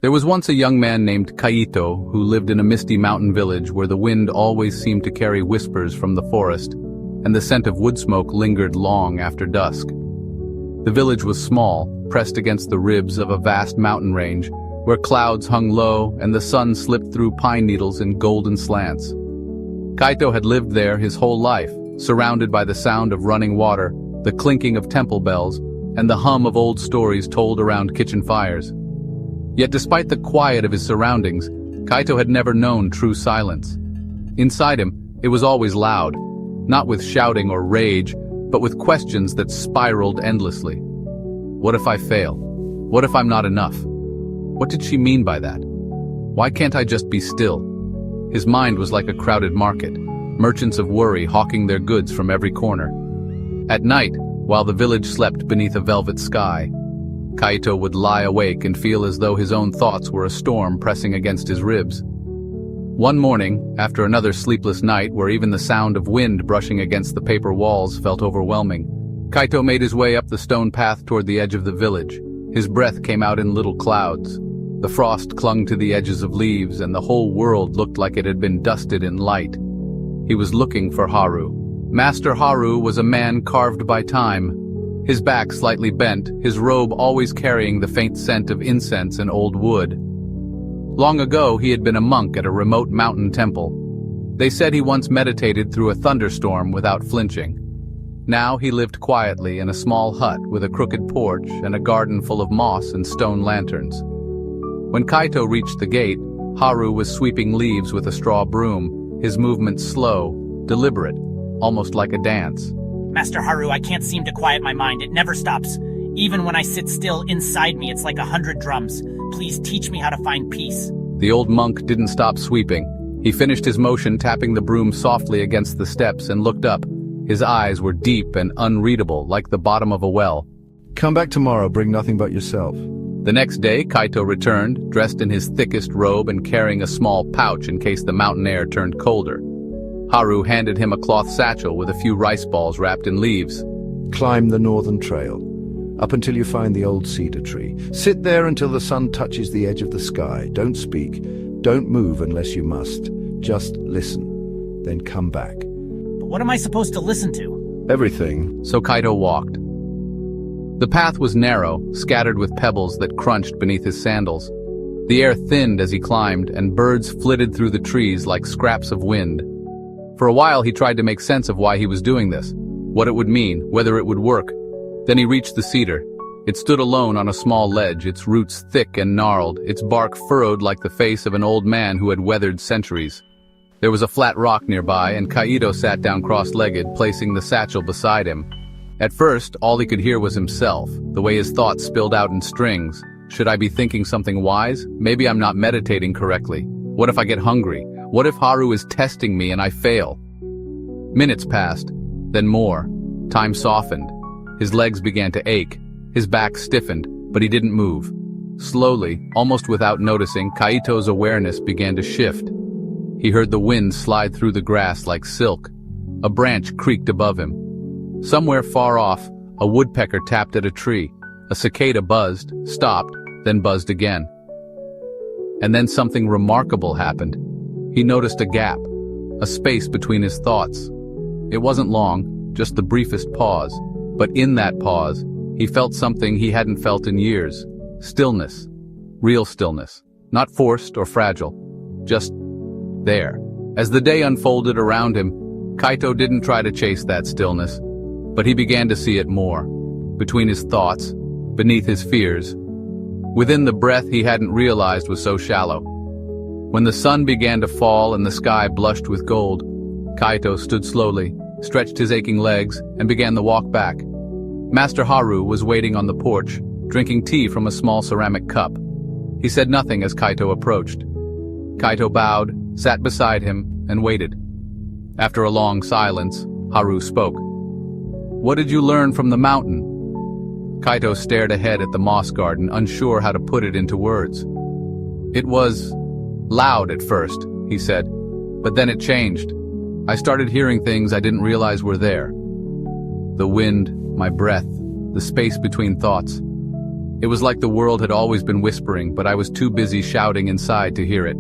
There was once a young man named Kaito who lived in a misty mountain village where the wind always seemed to carry whispers from the forest, and the scent of wood smoke lingered long after dusk. The village was small, pressed against the ribs of a vast mountain range, where clouds hung low and the sun slipped through pine needles in golden slants. Kaito had lived there his whole life, surrounded by the sound of running water, the clinking of temple bells, and the hum of old stories told around kitchen fires. Yet despite the quiet of his surroundings, Kaito had never known true silence. Inside him, it was always loud, not with shouting or rage, but with questions that spiraled endlessly. What if I fail? What if I'm not enough? What did she mean by that? Why can't I just be still? His mind was like a crowded market, merchants of worry hawking their goods from every corner. At night, while the village slept beneath a velvet sky, Kaito would lie awake and feel as though his own thoughts were a storm pressing against his ribs. One morning, after another sleepless night where even the sound of wind brushing against the paper walls felt overwhelming, Kaito made his way up the stone path toward the edge of the village. His breath came out in little clouds. The frost clung to the edges of leaves and the whole world looked like it had been dusted in light. He was looking for Haru. Master Haru was a man carved by time. His back slightly bent, his robe always carrying the faint scent of incense and old wood. Long ago, he had been a monk at a remote mountain temple. They said he once meditated through a thunderstorm without flinching. Now he lived quietly in a small hut with a crooked porch and a garden full of moss and stone lanterns. When Kaito reached the gate, Haru was sweeping leaves with a straw broom, his movements slow, deliberate, almost like a dance. Master Haru, I can't seem to quiet my mind. It never stops. Even when I sit still, inside me it's like 100 drums. Please teach me how to find peace. The old monk didn't stop sweeping. He finished his motion, tapping the broom softly against the steps, and looked up. His eyes were deep and unreadable, like the bottom of a well. Come back tomorrow, bring nothing but yourself. The next day, Kaito returned, dressed in his thickest robe and carrying a small pouch in case the mountain air turned colder. Haru handed him a cloth satchel with a few rice balls wrapped in leaves. Climb the northern trail, up until you find the old cedar tree. Sit there until the sun touches the edge of the sky. Don't speak. Don't move unless you must. Just listen. Then come back. But what am I supposed to listen to? Everything. So Kaito walked. The path was narrow, scattered with pebbles that crunched beneath his sandals. The air thinned as he climbed, and birds flitted through the trees like scraps of wind. For a while he tried to make sense of why he was doing this, what it would mean, whether it would work. Then he reached the cedar. It stood alone on a small ledge, its roots thick and gnarled, its bark furrowed like the face of an old man who had weathered centuries. There was a flat rock nearby, and Kaito sat down cross-legged, placing the satchel beside him. At first, all he could hear was himself, the way his thoughts spilled out in strings. Should I be thinking something wise? Maybe I'm not meditating correctly. What if I get hungry? What if Haru is testing me and I fail? Minutes passed, then more. Time softened. His legs began to ache. His back stiffened, but he didn't move. Slowly, almost without noticing, Kaito's awareness began to shift. He heard the wind slide through the grass like silk. A branch creaked above him. Somewhere far off, a woodpecker tapped at a tree. A cicada buzzed, stopped, then buzzed again. And then something remarkable happened. He noticed a gap, a space between his thoughts. It wasn't long, just the briefest pause. But in that pause, he felt something he hadn't felt in years. Stillness. Real stillness. Not forced or fragile. Just there. As the day unfolded around him, Kaito didn't try to chase that stillness, but he began to see it more. Between his thoughts, beneath his fears. Within the breath he hadn't realized was so shallow. When the sun began to fall and the sky blushed with gold, Kaito stood slowly, stretched his aching legs, and began the walk back. Master Haru was waiting on the porch, drinking tea from a small ceramic cup. He said nothing as Kaito approached. Kaito bowed, sat beside him, and waited. After a long silence, Haru spoke. "What did you learn from the mountain?" Kaito stared ahead at the moss garden, unsure how to put it into words. "It was loud at first," he said, "but then it changed. I started hearing things I didn't realize were there. The wind, my breath, the space between thoughts. It was like the world had always been whispering, but I was too busy shouting inside to hear it.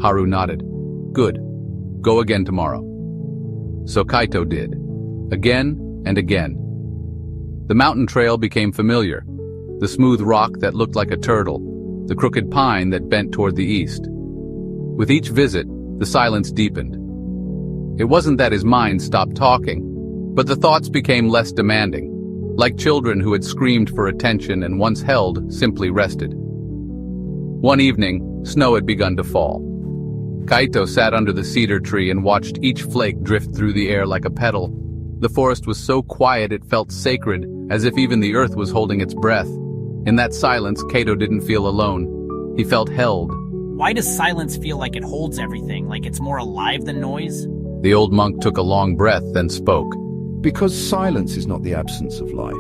Haru nodded. Good. Go again tomorrow. So Kaito did. Again and again. The mountain trail became familiar. The smooth rock that looked like a turtle. The crooked pine that bent toward the east. With each visit, the silence deepened. It wasn't that his mind stopped talking, but the thoughts became less demanding, like children who had screamed for attention and once held simply rested. One evening, snow had begun to fall. Kaito sat under the cedar tree and watched each flake drift through the air like a petal. The forest was so quiet it felt sacred, as if even the earth was holding its breath. In that silence, Kaito didn't feel alone. He felt held. Why does silence feel like it holds everything, like it's more alive than noise? The old monk took a long breath, then spoke. Because silence is not the absence of life.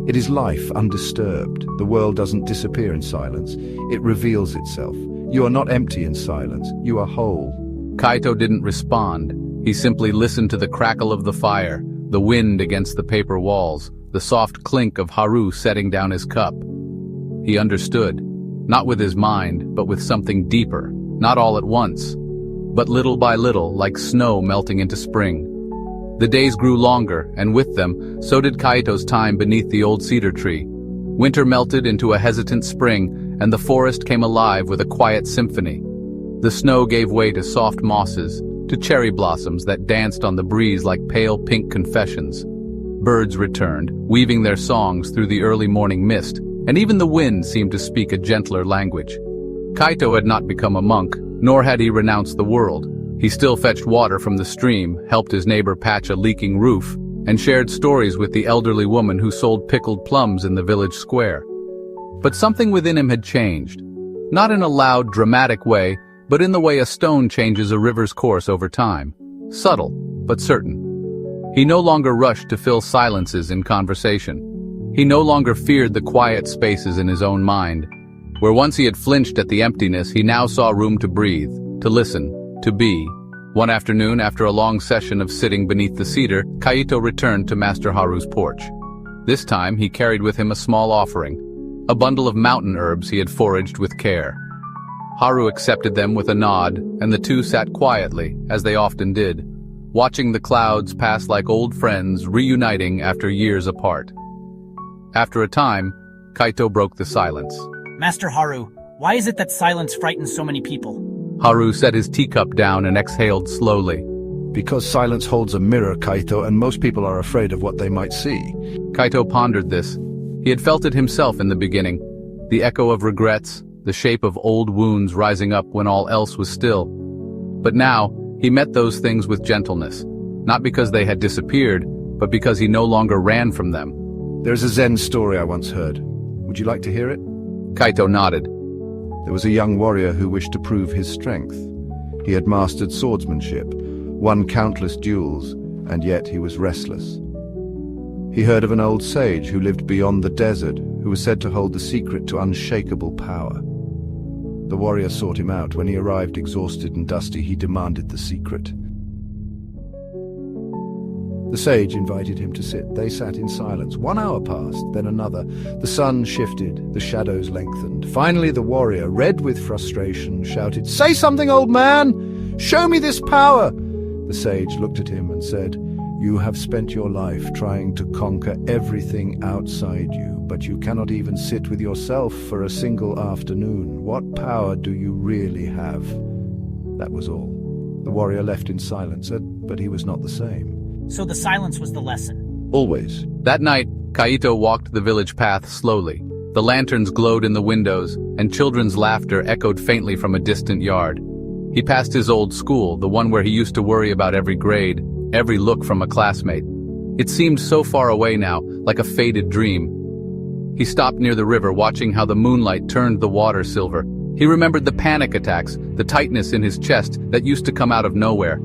It is life undisturbed. The world doesn't disappear in silence. It reveals itself. You are not empty in silence. You are whole. Kaito didn't respond. He simply listened to the crackle of the fire, the wind against the paper walls, the soft clink of Haru setting down his cup. He understood, not with his mind, but with something deeper, not all at once, but little by little, like snow melting into spring. The days grew longer, and with them, so did Kaito's time beneath the old cedar tree. Winter melted into a hesitant spring, and the forest came alive with a quiet symphony. The snow gave way to soft mosses, to cherry blossoms that danced on the breeze like pale pink confessions. Birds returned, weaving their songs through the early morning mist, and even the wind seemed to speak a gentler language. Kaito had not become a monk, nor had he renounced the world. He still fetched water from the stream, helped his neighbor patch a leaking roof, and shared stories with the elderly woman who sold pickled plums in the village square. But something within him had changed. Not in a loud, dramatic way, but in the way a stone changes a river's course over time. Subtle, but certain. He no longer rushed to fill silences in conversation. He no longer feared the quiet spaces in his own mind. Where once he had flinched at the emptiness, he now saw room to breathe, to listen, to be. One afternoon, after a long session of sitting beneath the cedar, Kaito returned to Master Haru's porch. This time, he carried with him a small offering, a bundle of mountain herbs he had foraged with care. Haru accepted them with a nod, and the two sat quietly, as they often did, watching the clouds pass like old friends reuniting after years apart. After a time, Kaito broke the silence. Master Haru, why is it that silence frightens so many people? Haru set his teacup down and exhaled slowly. Because silence holds a mirror, Kaito, and most people are afraid of what they might see. Kaito pondered this. He had felt it himself in the beginning. The echo of regrets, the shape of old wounds rising up when all else was still. But now, he met those things with gentleness. Not because they had disappeared, but because he no longer ran from them. There's a Zen story I once heard. Would you like to hear it? Kaito nodded. There was a young warrior who wished to prove his strength. He had mastered swordsmanship, won countless duels, and yet he was restless. He heard of an old sage who lived beyond the desert, who was said to hold the secret to unshakable power. The warrior sought him out. When he arrived exhausted and dusty, he demanded the secret. The sage invited him to sit. They sat in silence. 1 hour passed, then another. The sun shifted, the shadows lengthened. Finally the warrior, red with frustration, shouted, "Say something, old man! Show me this power!" The sage looked at him and said, "You have spent your life trying to conquer everything outside you, but you cannot even sit with yourself for a single afternoon. What power do you really have?" That was all. The warrior left in silence, but he was not the same. So the silence was the lesson. Always. That night, Kaito walked the village path slowly. The lanterns glowed in the windows, and children's laughter echoed faintly from a distant yard. He passed his old school, the one where he used to worry about every grade, every look from a classmate. It seemed so far away now, like a faded dream. He stopped near the river, watching how the moonlight turned the water silver. He remembered the panic attacks, the tightness in his chest that used to come out of nowhere.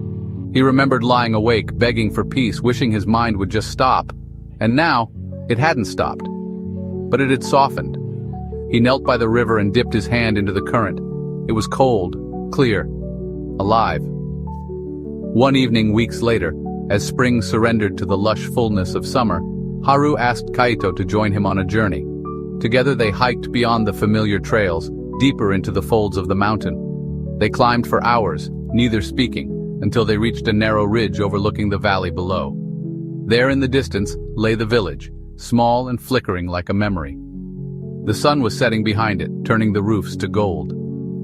He remembered lying awake, begging for peace, wishing his mind would just stop. And now, it hadn't stopped. But it had softened. He knelt by the river and dipped his hand into the current. It was cold, clear, alive. One evening, weeks later, as spring surrendered to the lush fullness of summer, Haru asked Kaito to join him on a journey. Together they hiked beyond the familiar trails, deeper into the folds of the mountain. They climbed for hours, neither speaking, until they reached a narrow ridge overlooking the valley below. There in the distance lay the village, small and flickering like a memory. The sun was setting behind it, turning the roofs to gold.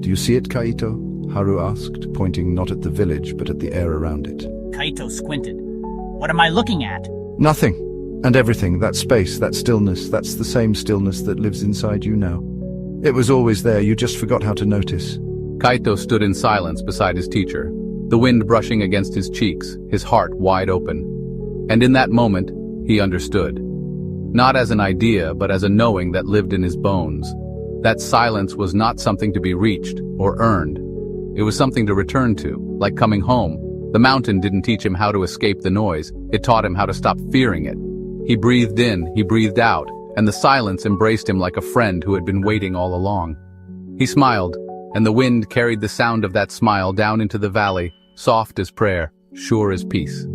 Do you see it, Kaito? Haru asked, pointing not at the village but at the air around it. Kaito squinted. What am I looking at? Nothing. And everything, that space, that stillness, that's the same stillness that lives inside you now. It was always there, you just forgot how to notice. Kaito stood in silence beside his teacher, the wind brushing against his cheeks, his heart wide open. And in that moment, he understood. Not as an idea, but as a knowing that lived in his bones. That silence was not something to be reached or earned. It was something to return to, like coming home. The mountain didn't teach him how to escape the noise, it taught him how to stop fearing it. He breathed in, he breathed out, and the silence embraced him like a friend who had been waiting all along. He smiled, and the wind carried the sound of that smile down into the valley, soft as prayer, sure as peace.